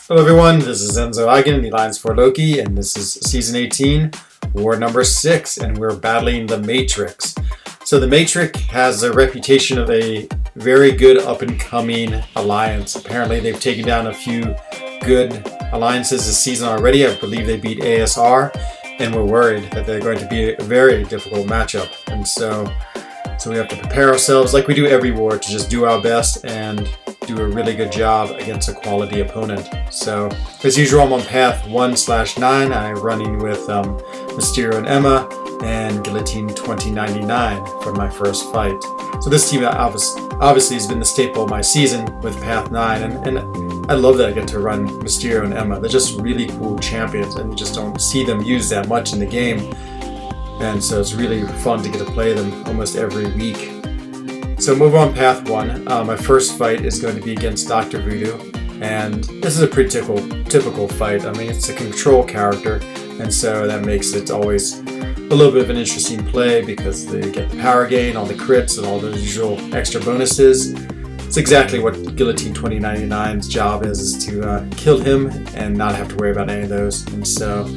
Hello everyone, this is Enzo Eigen, the Alliance for Loki, and this is Season 18, War number 6, and we're battling the Matrix. So the Matrix has a reputation of a very good up-and-coming alliance. Apparently they've taken down a few good alliances this season already. I believe they beat ASR, and we're worried that they're going to be a very difficult matchup. And so we have to prepare ourselves like we do every war to just do our best and do a really good job against a quality opponent. So as usual, I'm on path 1/9. I'm running with Mysterio and Emma and Guillotine 2099 for my first fight. So this team obviously has been the staple of my season with path 9, and I love that I get to run Mysterio and Emma. They're just really cool champions, and you just don't see them used that much in the game. And so it's really fun to get to play them almost every week. So move on path 1. My first fight is going to be against Dr. Voodoo, and this is a pretty typical fight. I mean, it's a control character, and so that makes it always a little bit of an interesting play because they get the power gain, all the crits, and all those usual extra bonuses. It's exactly what Guillotine 2099's job is to kill him and not have to worry about any of those. And so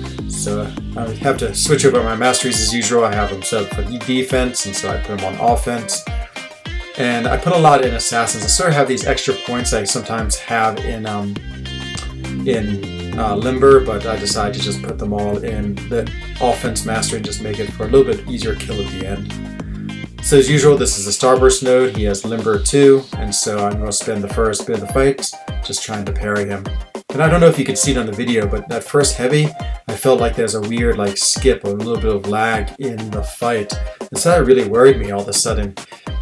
I have to switch over my masteries as usual. I have them set up for defense, and so I put them on offense. And I put a lot in Assassins. I sort of have these extra points I sometimes have in Limber, but I decided to just put them all in the offense mastery and just make it for a little bit easier kill at the end. So as usual, this is a Starburst node. He has Limber 2, and so I'm going to spend the first bit of the fight just trying to parry him. And I don't know if you could see it on the video, but that first heavy, I felt like there's a weird skip or a little bit of lag in the fight. And so that really worried me all of a sudden.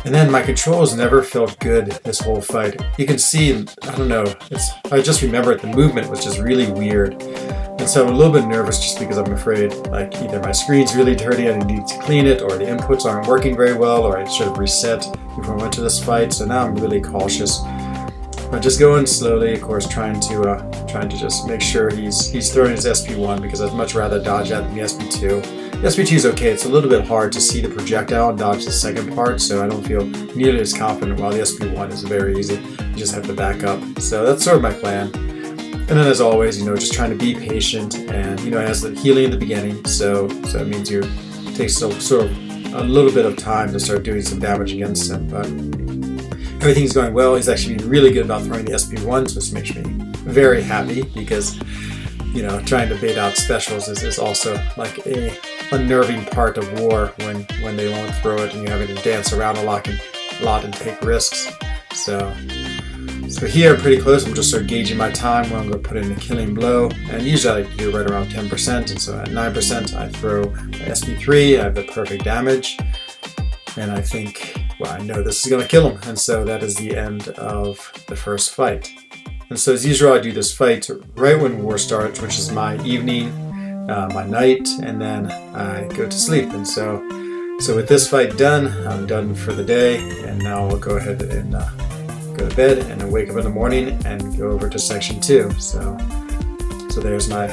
And then my controls never felt good this whole fight. You can see, I don't know, I just remember the movement was just really weird. And so I'm a little bit nervous just because I'm afraid either my screen's really dirty and I need to clean it, or the inputs aren't working very well, or I should have reset before I went to this fight. So now I'm really cautious. But just going slowly, of course, trying to just make sure he's throwing his SP1 because I'd much rather dodge that than the SP2. The SP2 is okay. It's a little bit hard to see the projectile and dodge the second part, so I don't feel nearly as confident, while the SP1 is very easy. You just have to back up. So that's sort of my plan. And then as always, just trying to be patient, and it has the healing in the beginning, so it means it takes sort of a little bit of time to start doing some damage against him, but everything's going well. He's actually been really good about throwing the SP1, so this makes me very happy because trying to bait out specials is also like a unnerving part of war when they won't throw it and you're having to dance around a lot and take risks. So here, pretty close, I'm just sort of gauging my time when I'm going to put in a killing blow, and usually I do right around 10%, and so at 9% I throw my SP3, I have the perfect damage, and I think, I know this is going to kill him, and so that is the end of the first fight. And so as usual, I do this fight right when war starts, which is my evening, my night, and then I go to sleep. And so with this fight done, I'm done for the day, and now I'll go ahead and go to bed and then wake up in the morning and go over to Section 2. So there's my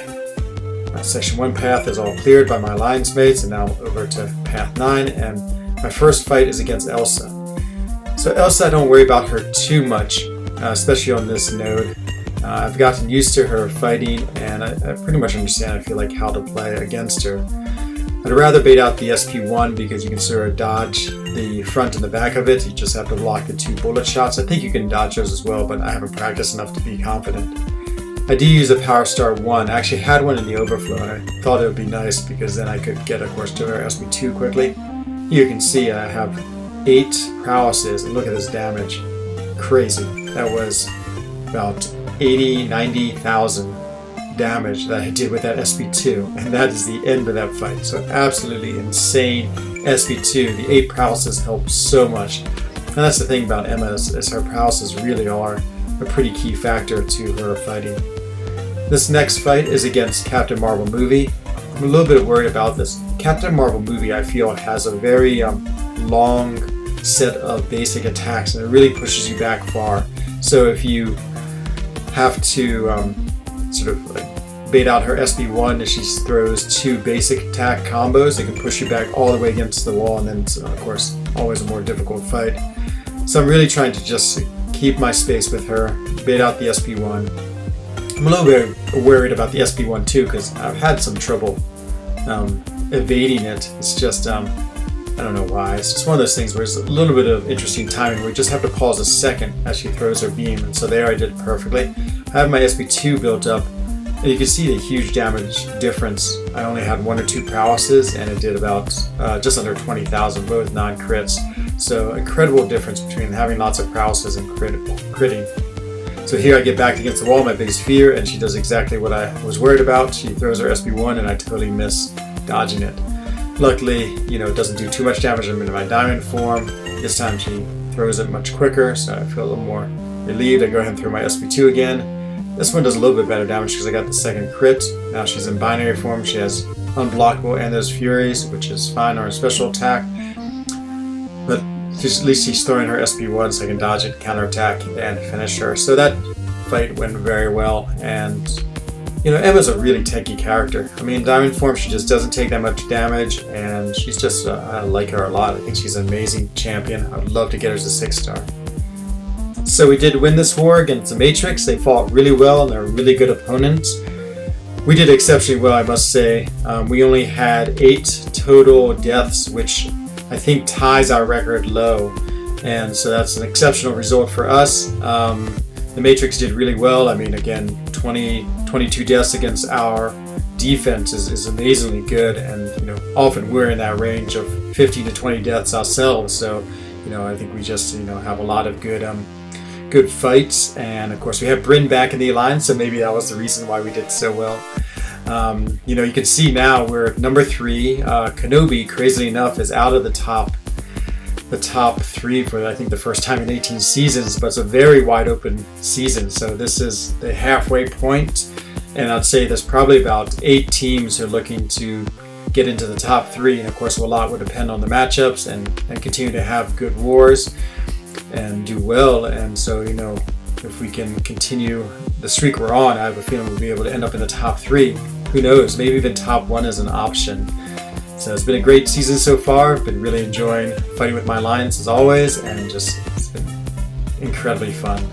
Section 1 path is all cleared by my alliance mates, and now over to path 9, and my first fight is against Elsa. So Elsa, I don't worry about her too much, especially on this node. I've gotten used to her fighting, and I pretty much understand, I feel like, how to play against her. I'd rather bait out the SP1 because you can sort of dodge the front and the back of it. You just have to block the 2 bullet shots. I think you can dodge those as well, but I haven't practiced enough to be confident. I do use a Power Star 1. I actually had one in the overflow, and I thought it would be nice because then I could get, of course, to her SP2 quickly. You can see I have 8 prowesses, and look at this damage. Crazy. That was about 90,000 damage that I did with that SP2, and that is the end of that fight. So absolutely insane SP2. The 8 prowesses help so much, and that's the thing about Emma is her prowesses really are a pretty key factor to her fighting. This next fight is against Captain Marvel Movie. I'm a little bit worried about this. Captain Marvel Movie, I feel, has a very long set of basic attacks, and it really pushes you back far. So if you have to bait out her SP1 as she throws 2 basic attack combos, it can push you back all the way against the wall, and then it's, of course, always a more difficult fight. So I'm really trying to just keep my space with her, bait out the SP1. I'm a little bit worried about the SB1 too, because I've had some trouble evading it. It's just, I don't know why. It's just one of those things where it's a little bit of interesting timing where you just have to pause a second as she throws her beam, and so there I did it perfectly. I have my SB2 built up, and you can see the huge damage difference. I only had 1 or 2 prowesses, and it did about just under 20,000, both non-crits. So incredible difference between having lots of prowesses and critting. So here I get back against the wall, my biggest fear, and she does exactly what I was worried about. She throws her SB1, and I totally miss dodging it. Luckily, you know, it doesn't do too much damage. I'm in my diamond form. This time she throws it much quicker, so I feel a little more relieved. I go ahead and throw my SB2 again. This one does a little bit better damage because I got the second crit. Now she's in binary form. She has unblockable and those furies, which is fine, or a special attack. But at least she's throwing her SB1 so I can dodge it, counterattack, and finish her. So that fight went very well. And you know, Emma's a really tanky character. I mean, in diamond form, she just doesn't take that much damage, and she's just, I like her a lot. I think she's an amazing champion. I would love to get her as a 6-star. So we did win this war against the Matrix. They fought really well, and they're really good opponents. We did exceptionally well, I must say. We only had 8 total deaths, which I think ties our record low. And so that's an exceptional result for us. The Matrix did really well. I mean, again, 22 deaths against our defense is amazingly good, and you know, often we're in that range of 15 to 20 deaths ourselves. So, you know, I think we just, you know, have a lot of good fights, and of course we have Bryn back in the alliance, so maybe that was the reason why we did so well. You know, you can see now we're number 3. Kenobi, crazily enough, is out of the top 3 for I think the first time in 18 seasons, but it's a very wide open season. So this is the halfway point, and I'd say there's probably about 8 teams who are looking to get into the top 3, and of course a lot will depend on the matchups and continue to have good wars and do well. And so, you know, if we can continue the streak we're on, I have a feeling we'll be able to end up in the top 3. Who knows, maybe even top 1 is an option. So it's been a great season so far. I've been really enjoying fighting with my alliance as always, and just it's been incredibly fun.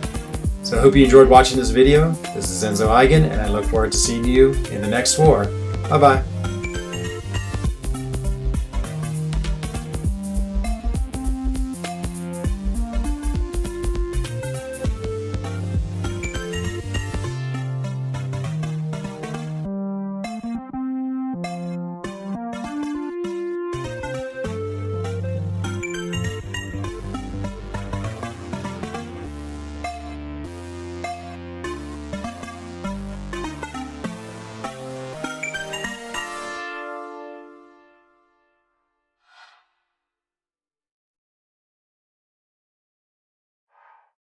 So I hope you enjoyed watching this video. This is Enzo Eigen, and I look forward to seeing you in the next war. Bye bye.